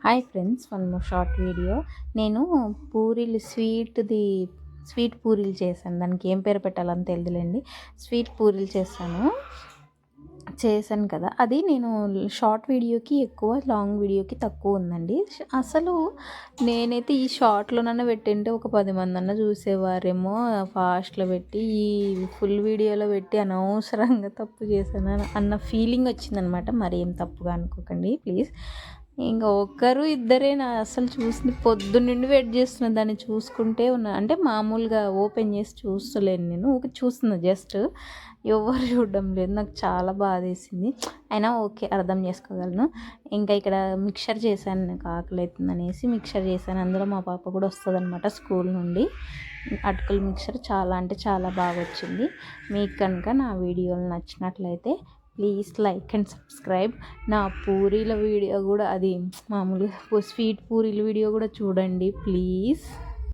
Hi friends, one more short video. నేను పూరీలు sweet పూరీలు చేశాను. దానికి ఏం పేరు పెట్టాలని తెలియదులేండి. స్వీట్ పూరీలు చేశాను కదా, అది నేను షార్ట్ వీడియోకి ఎక్కువ, లాంగ్ వీడియోకి తక్కువ ఉందండి. అసలు నేనైతే ఈ షార్ట్లోనన్నా పెట్టింటే ఒక 10 మంది అన్న చూసేవారేమో. ఫాస్ట్లో పెట్టి ఈ ఫుల్ వీడియోలో పెట్టి అనవసరంగా తప్పు చేశాను అన్న ఫీలింగ్ వచ్చిందనమాట. మరి ఏం తప్పుగా అనుకోకండి ప్లీజ్. ఇంకా ఒక్కరు ఇద్దరే నా అసలు చూసింది. పొద్దున్నుండి వెయిట్ చేస్తున్నా దాన్ని చూసుకుంటే ఉన్నా. అంటే మామూలుగా ఓపెన్ చేసి చూస్తలేను, నేను ఊరికి చూస్తున్నా జస్ట్. ఎవరు చూడడం లేదు. నాకు చాలా బాధేసింది. అయినా ఓకే, అర్థం చేసుకోగలను. ఇంకా ఇక్కడ మిక్చర్ చేశాను, నాకు ఆకలి అవుతుంది అనేసి మిక్చర్ చేశాను. అందులో మా పాప కూడా వస్తుంది అనమాట స్కూల్ నుండి. అటుకుల మిక్చర్ చాలా అంటే చాలా బాగా వచ్చింది. మీకు కనుక నా వీడియోలు నచ్చినట్లయితే ప్లీజ్ లైక్ అండ్ సబ్స్క్రైబ్. నా పూరీల వీడియో కూడా, అది మామూలుగా స్వీట్ పూరీల వీడియో కూడా చూడండి ప్లీజ్.